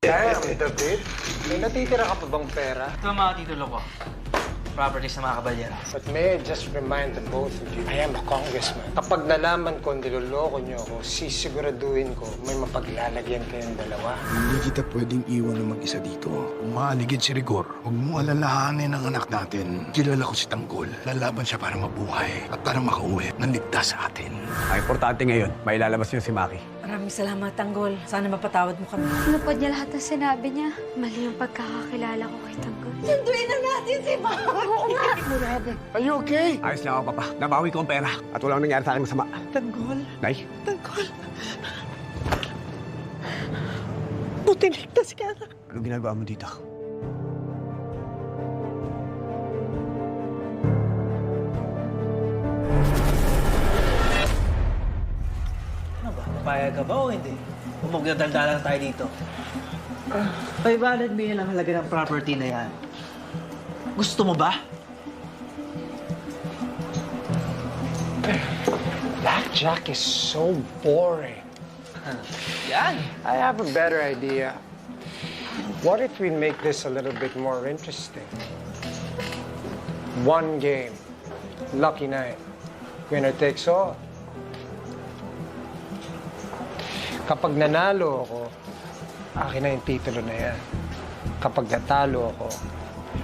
Damn, David. May natitira ka pa bang pera? Ito ang mga titulo ko. Properties ng mga kabalyero. But may I just remind the both of you, I am a congressman. Kapag nalaman ko niloloko niyo ako, sisiguraduhin ko may mapaglalagyan kayong dalawa. Hindi kita pwedeng iwan na mag-isa dito. Umaligid si Rigor. Huwag mo alalahanin ang anak natin. Kilala ko si Tanggol. Lalaban siya para mabuhay at para makauwi ng ligtas sa atin. Ang importante ngayon, may lalabas niyo si Maki. Maraming salamat, Tanggol. Sana mapatawad mo kami. Tinupad niya lahat ng sinabi niya. Mali yung pagkakakilala ko kay Tanggol. Sunduin na natin si Maki! Oo nga! Are you okay? Ayos lang ako, Papa. Nabawi ko ang pera at walang nangyari sa akin masama. Tanggol! Nay? Tanggol! Buti ligtas ka na. Anong ginagawa mo dito? Ano ba? Papayag ka ba o hindi? Kung magdadaldalan tayo dito. 500 million ang halaga ng property na yan. Gusto mo ba? Blackjack is so boring. Yan! I have a better idea. What if we make this a little bit more interesting? One game. Lucky night. Winner takes all. Kapag nanalo ako, akin na yung titulo na yan. Kapag natalo ako,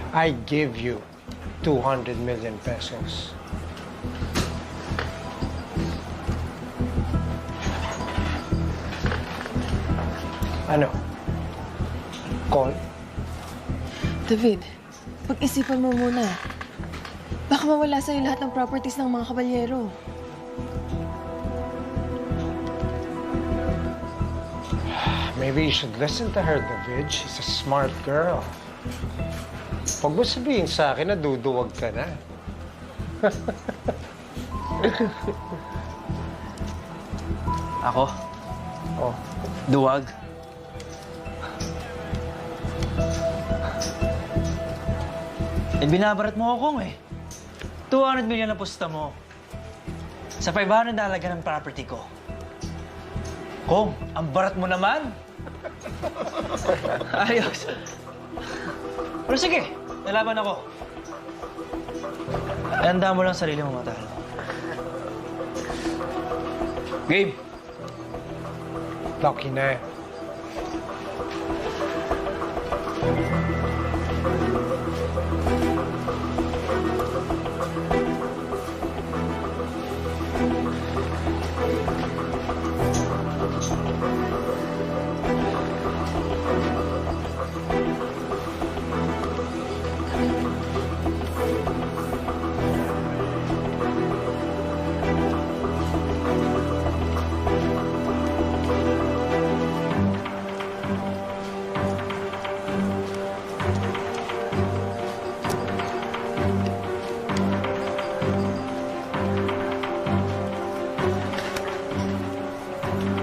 I give you 200 million pesos. Ano? Call? David, pag-isipan mo muna. Baka mawala sa'yo lahat ng properties ng mga kabalyero. Maybe you should listen to her, David. She's a smart girl. Huwag mo sabihin sa akin na duduwag ka na. Ako? Oh. Duwag? Binabarat mo ako kung 200 million na pusta mo. Sa 500 na halaga ng property ko. Kung, ang barat mo naman. Ayos. Pero sige, nalaban ako. Handa mo lang sarili mo matalo. Game! Lucky na.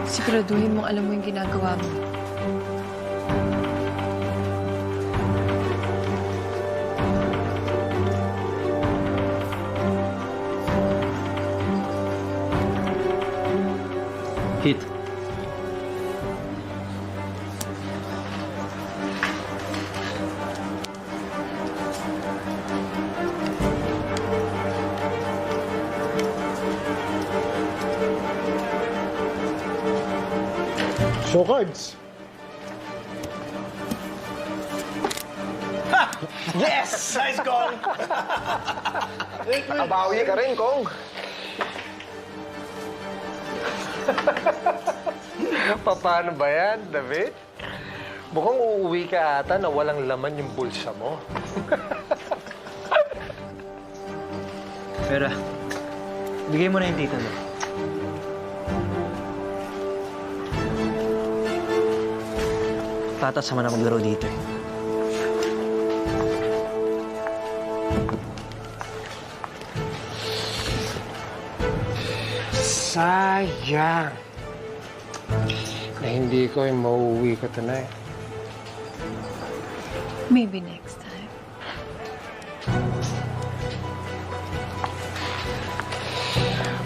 Siguraduhin mong alam mo yung ginagawa mo. Hit. Show cards. Yes! Nice goal! Nakabawi ka rin, Kong. Paano ba yan, David? Mukhang uuwi ka ata na walang laman yung bulsa mo. Pero, bigay mo na yung titulo. Tatas naman ako maglaro dito eh. Sayang. Na hindi ko yung mauuwi ko tonight. Maybe next time.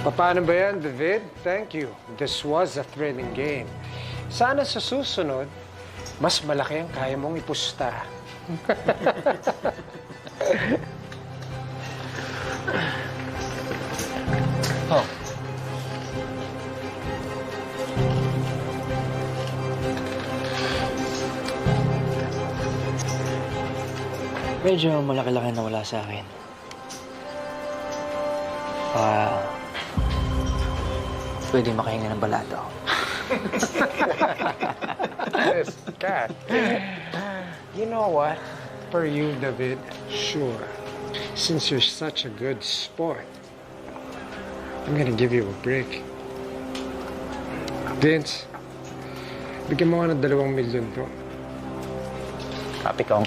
Paano ba yan, David? Thank you. This was a thrilling game. Sana sa susunod, mas malaki ang kaya mong ipusta. Oh. Medyo malaki-laki na wala sa akin. Pwede makahinga ng balato. Yes, God. You know what? For you, David, sure. Since you're such a good sport, I'm gonna give you a break. Vince, bigyan mo nga ng 2 milyon to. Copy, Kong.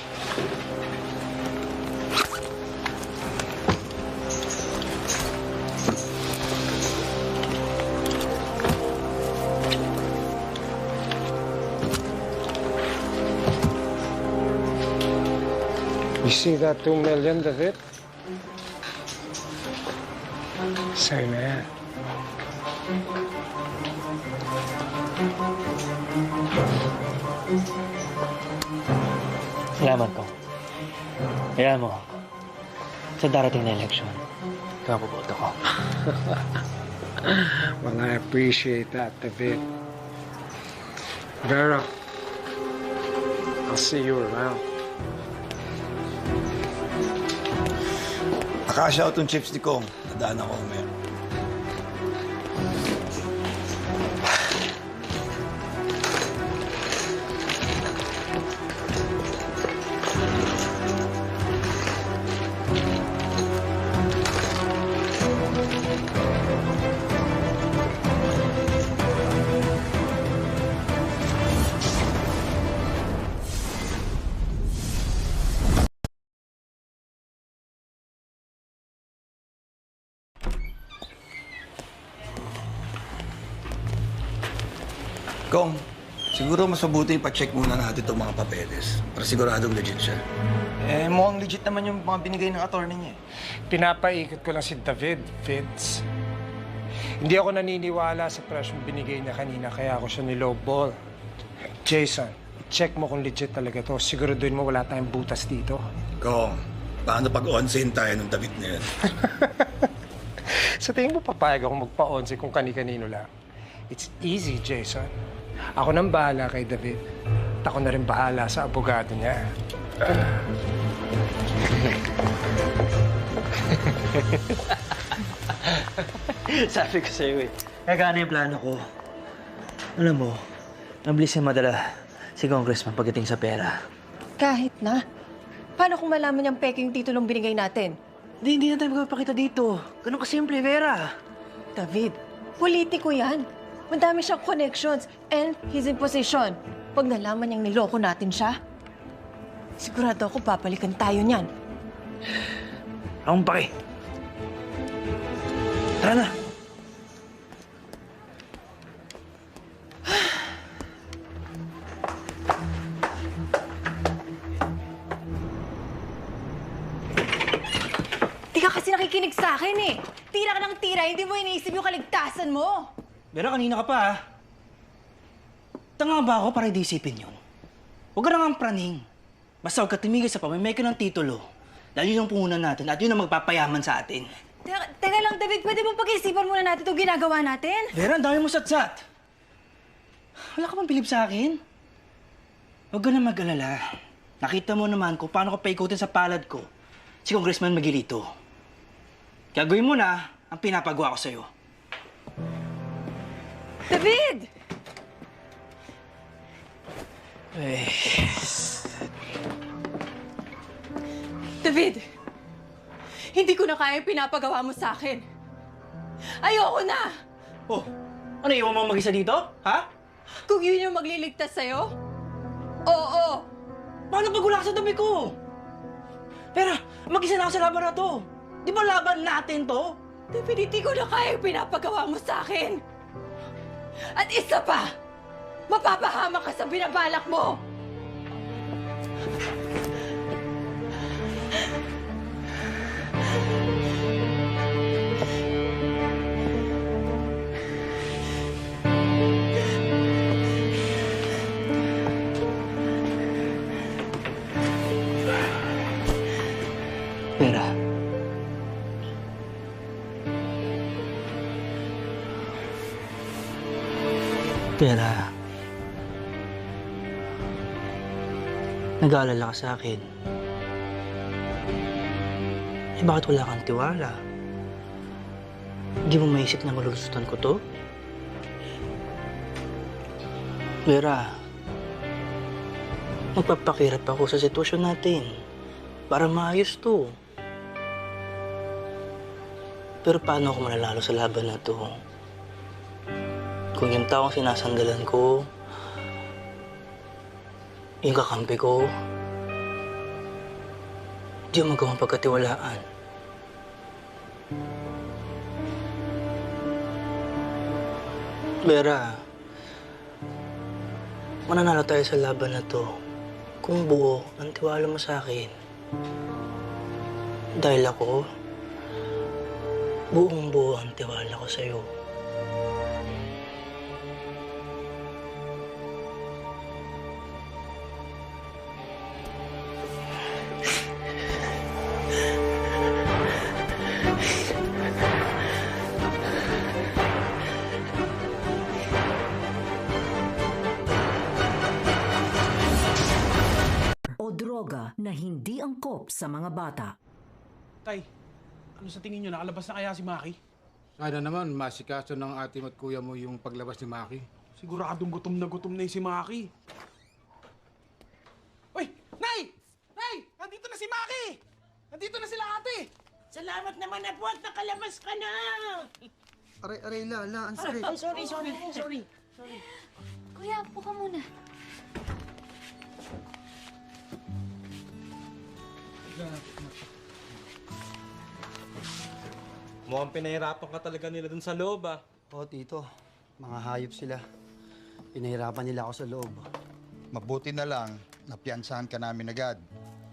You see that 2 million, David? Sa'yo na yan. Salamat, Kong. Kaya mo, sa darating na eleksyon, ikaw ang boboto ko. Well, I appreciate that, David. Vera, I'll see you around. Nakashout yung chips ni Kong. Nadaan ako umaya. Kong, siguro mas mabuti pa-check muna natin itong mga papeles para siguradong legit siya. Mukhang legit naman yung mga binigay ng attorney niya. Pinapaikot ko lang si David, Vince. Hindi ako naniniwala sa presyong binigay niya kanina, kaya ako siya nilowball. Jason, check mo kung legit talaga to. Siguraduhin mo wala tayong butas dito. Kong, paano pag on-scene tayo ng David na yan? Sa tingin mo papayag ako magpa-onse kung kani-kanino lang? It's easy, Jason. Ako nang bahala kay David. At ako na rin bahala sa abogado niya. Sabi ko sa'yo eh. Nagana yung plano ko. Alam mo, mabilis yung madala si Congressman pagdating sa pera. Kahit na. Paano kung malaman niyang peking titulong binigay natin? Hindi na tayo magpapakita dito. Ganun kasimple, Vera. David, politiko yan. Madami siyang connections and he's in position. Pag nalaman niyang niloko natin siya, sigurado ako papalikan tayo niyan. Akong pake. Tara na. Di ka kasi nakikinig sa akin eh. Tira ka ng tira, hindi mo iniisip yung kaligtasan mo. Vera, kanina ka pa ah. Tanga ba ako para hindi isipin yun? Huwag ka nang praning. Basta huwag ka tumigil sa pamimay ka ng titulo. Dahil yun ang puhunan natin at yun ang magpapayaman sa atin. Teka lang, David, pwede mo pag-isipan muna natin itong ginagawa natin? Vera, ang dami mo satsat. Wala ka bang bilib sa akin? Huwag ka na mag-alala. Nakita mo naman kung paano ko paikutin sa palad ko si Congressman Miguelito. Kaya gawin mo na ang pinapagawa ko sa'yo. David! Eh, David! Hindi ko na kaya yung pinapagawa mo sa akin. Ayoko na! oh, ano iwan mo mag-isa dito? Ha? Kung yun yung magliligtas sa'yo, oo! Paano pag wala ka sa tabi ko? Pero, mag-isa na ako sa laban na to. Di ba laban natin to? David, hindi ko na kaya yung pinapagawa mo sa akin. At isa pa, mapapahamak ka sa binabalak mo. Pera, nag-aalala ka sa akin. Eh, bakit wala kang tiwala? Hindi mo maisip na malulusutan ko to? Vera, magpapakirap ako sa sitwasyon natin para maayos to. Pero paano ako mananalo sa laban na to? Kung yung taong sinasandalan ko, yung kakampi ko, di mo magawang pagkatiwalaan. Vera, mananalo tayo sa laban na to kung buo ang tiwala mo sa akin. Dahil ako, buong buo ang tiwala ko sa'yo. O droga na hindi angkop sa mga bata. Tay, ano sa tingin nyo? Nakalabas na kaya si Maki? Sana naman, masikaso ng ate at kuya mo yung paglabas ni Maki. Siguradong gutom na yung si Maki. Uy! Nay! Nay! Nandito na si Maki! Nandito na sila ate! Salamat naman na po at nakalabas ka na! Aray, la, ang sakit. Ay, sorry. Kuya, upo ka muna. Mukhang pinahirapan ka talaga nila dun sa loob, ah. Oo, tito. Mga hayop sila. Pinahirapan nila ako sa loob. Mabuti na lang, napiansahan ka namin agad.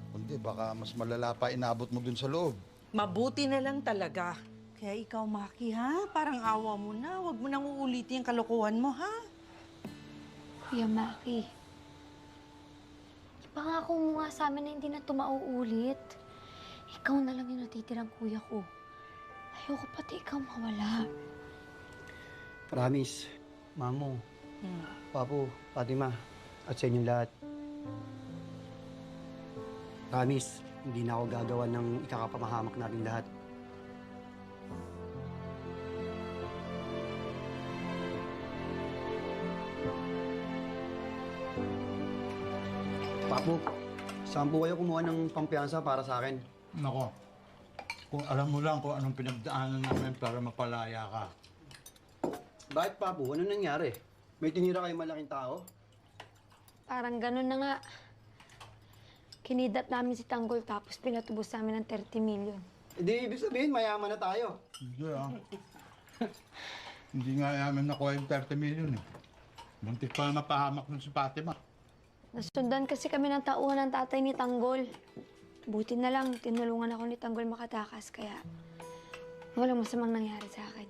Kundi baka mas malala pa inabot mo dun sa loob. Mabuti na lang talaga. Kaya ikaw, Maki, ha? Parang awa mo na. Huwag mo nang uulitin yung kalokohan mo, ha? Kuya Maki. Ipangako mo nga sa amin na hindi na ito mauulit. Ikaw na lang yung natitirang kuya ko. Ayoko pati ikaw mawala. Promise, Mamo, Papo, Fatima, at sa inyong lahat. Promise, hindi na ako gagawa ng ikakapamahamak natin lahat. Papo, saan po kayo kumuha ng pampiyansa para sa akin? Nako, kung alam mo lang kung anong pinagdaanan namin para mapalaya ka. Bakit, Papo? Ano nangyari? May tinira kayong malaking tao? Parang ganun na nga. Kinidap namin si Tanggol tapos pinatubos namin ng 30 million. E di, ibig sabihin, mayaman na tayo. Hindi Hindi nga namin nakuha yung 30 million eh. Muntik pa na mapahamak nun si Fatima. Nasundan kasi kami ng tauhan ng tatay ni Tanggol. Buti na lang, tinulungan ako ni Tanggol makatakas, kaya walang masamang nangyari sa akin.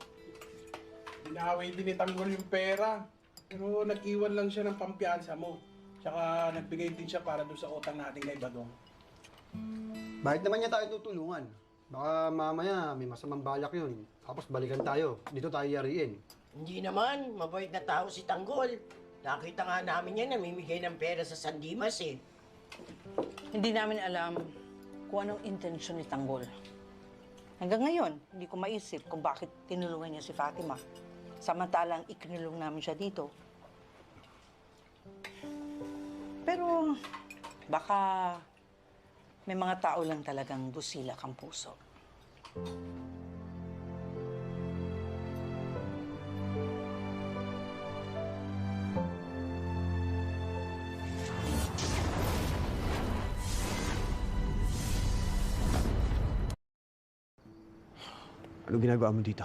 Dinaway din ni Tanggol yung pera. Pero nag-iwan lang siya ng pampiyansa mo. Tsaka nagbigay din siya para doon sa utang natin kay Badong. Bakit naman niya tayo tutulungan? Baka mamaya may masamang balak yun. Tapos balikan tayo. Dito tayo yariin. Hindi naman. Mabait na tao si Tanggol. Nakita nga namin yan, namimigay ng pera sa San Dimas eh. Hindi namin alam kung anong intensyon ni Tanggol. Hanggang ngayon, hindi ko maisip kung bakit tinulungan niya si Fatima. Samantalang ikinulong namin siya dito. Pero baka may mga tao lang talagang busilak ang puso. Anong ginagawa mo dito?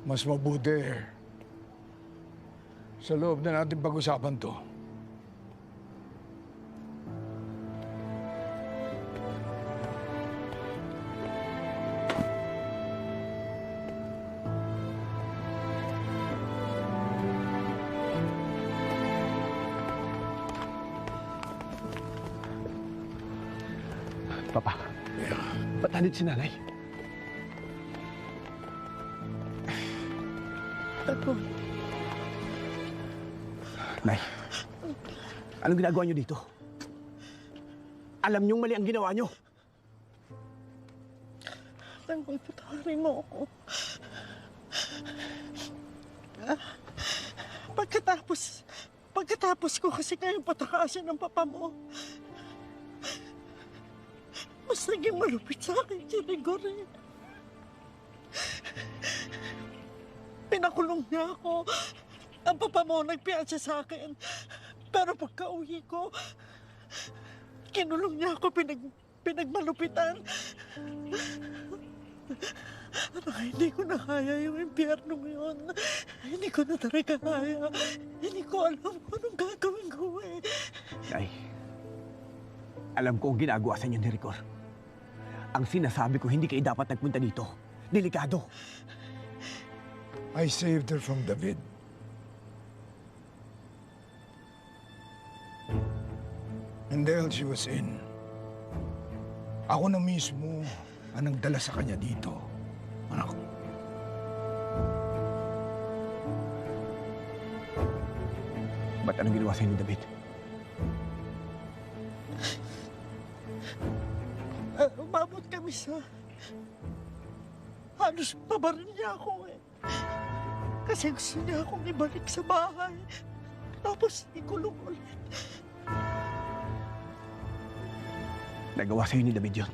Mas mabuti sa loob na natin pag-usapan to. Papa, ba't nandito si nanay? Tanggol. Nay, anong ginagawa niyo dito? Alam niyong mali ang ginawa niyo. Tanggol, patawarin mo ako. Pagkatapos ko kasi kayong patakasin ng papa mo, mas naging malupit sa akin si Rigor eh. Pinakulong niya ako. Ang papa mo nagpiyansa sa akin. Pero pagka-uwi ko, kinulong niya ako, pinagmalupitan. Hindi ko na kaya yung impyerno ngayon. Hindi ko na talaga kaya. Hindi ko alam kung anong gagawin ko eh. Nay, alam ko ang ginagawa sa inyo ni Rigor. Ang sinasabi ko, hindi kayo dapat nagpunta dito. Delikado. I saved her from David. And the hell she was in. Ako na mismo ang nagdala sa kanya dito. Anak. Ba't anong ginawa sa'yo ni David? Umabot kami sa... Halos pabaril niya ako eh. Kasi gusto niya akong ibalik sa bahay. Tapos ikulong ulit. Nagawa sa'yo ni David yun.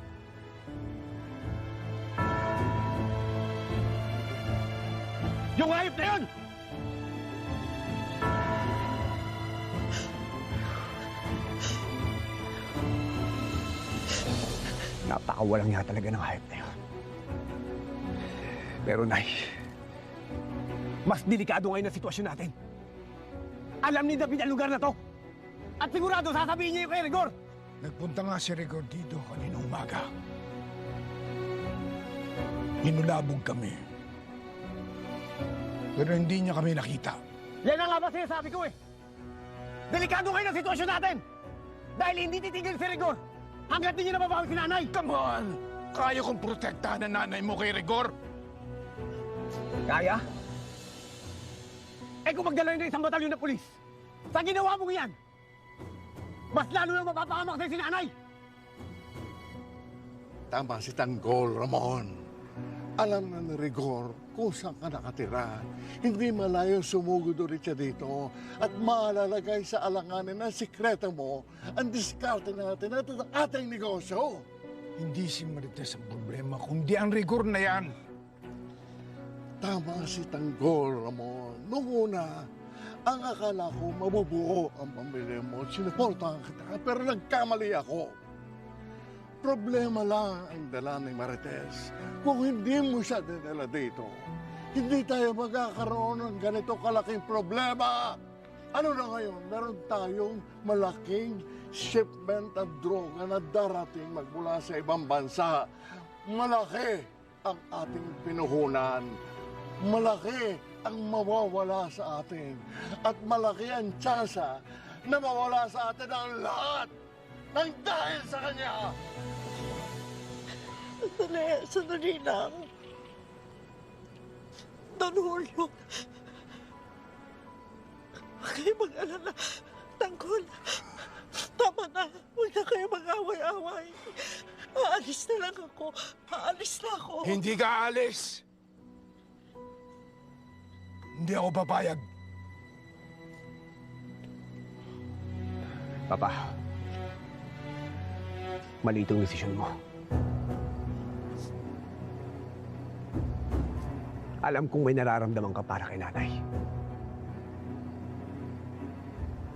Yung hayop na yun! Napakawalang niya talaga ng hayop na yun. Pero, Nay, mas delikado ngayon ang sitwasyon natin. Alam ni David ang lugar na to. At sigurado sasabihin niya yung kay Rigor. Nagpunta nga si Rigor dito kaninang umaga. Hinulabog kami. Pero hindi niya kami nakita. Yan ang nga ba sinasabi ko eh. Delikado ngayon ang sitwasyon natin. Dahil hindi titigil si Rigor hanggat hindi niya nababawi si nanay. Come on! Kaya kong protektahan ang nanay mo kay Rigor. Kaya? Eh kung magdala ng isang batalyon na pulis, sa ginawa mo yan, mas lalo nang mapapahamak sa'yo si nanay! Tama si Tanggol, Ramon. Alam na ni Rigor kung saan ka nakatira. Hindi malayo sumugod ulit siya dito at maalalagay sa alanganin ng sikreto mo ang diskarte natin at ang ating negosyo. Hindi si Marites ang problema, kundi ang Rigor na yan. Tama si Tanggol, Ramon. Noong una, ang akala ko mabubuo ang pamilya mo. Sinuportahan kita, pero nagkamali ako. Problema lang ang dala ni Marites. Kung hindi mo siya dinala dito, hindi tayo magkakaroon ng ganito kalaking problema. Ano na ngayon? Meron tayong malaking shipment of droga na darating magmula sa ibang bansa. Malaki ang ating pinuhunan. Malaki ang mawawala sa atin. At malaki ang tsansa na mawala sa atin ang lahat ng dahil sa kanya. Sandali lang. Don Julio. Huwag kayo mag-alala. Tanggol. Tama na. Huwag na kayo mag-away-away. Aalis na lang ako. Aalis na ako. Hindi ka aalis. Hindi ako papayag. Papa, mali itong desisyon mo. Alam kong may nararamdaman ka para kay nanay.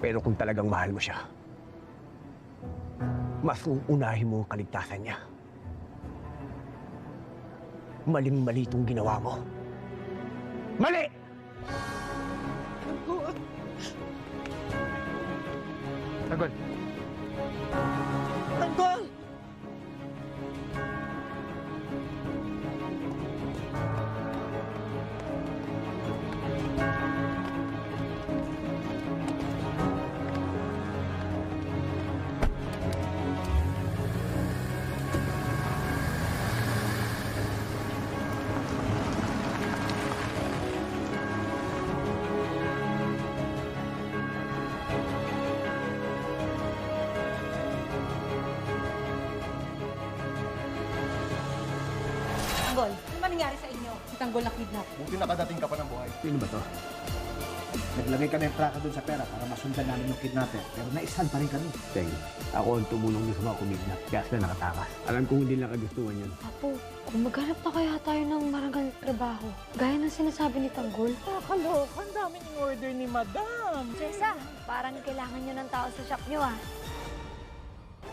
Pero kung talagang mahal mo siya, mas uunahin mo ang kaligtasan niya. Maling-mali itong ginawa mo. Mali! Tanggol. Tanggol! Tanggol, ano ba nangyari sa inyo? Si Tanggol na kidnap. Buti nakadating ka pa ng buhay. Sino ba to? Naglagay kami ng traka doon sa pera para masundan namin yung kidnapper. Pero naisan pa rin kami. Teng, ako ang tumulong niyo sa mga kumidnap. Kaya sila nakatakas. Alam kong hindi lang kagustuhan yun. Apo, kung maghanap na kaya tayo ng marangal trabaho, gaya ng sinasabi ni Tanggol. Nakakaloka, ang daming order ni Madam. Jessa, parang kailangan nyo ng tao sa shop nyo ah.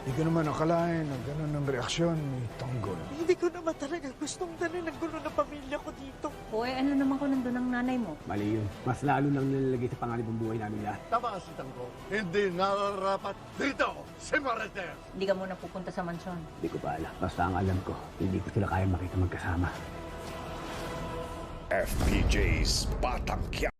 Hindi ko naman akalain na ganun ang reaksyon ni Tanggol. Hindi ko naman talaga gustong dalhin ang gulo ng pamilya ko dito. Hoy, ano naman kung nandun ang nanay mo? Mali yun. Mas lalo lang nilalagay sa pangalip ang buhay namin lahat. Tama si Tanggol. Hindi nararapat dito si Marites. Hindi ka muna pupunta sa mansyon. Hindi ko pa alam. Basta ang alam ko, hindi ko sila kaya makita magkasama. FPJ's Batang Quiapo.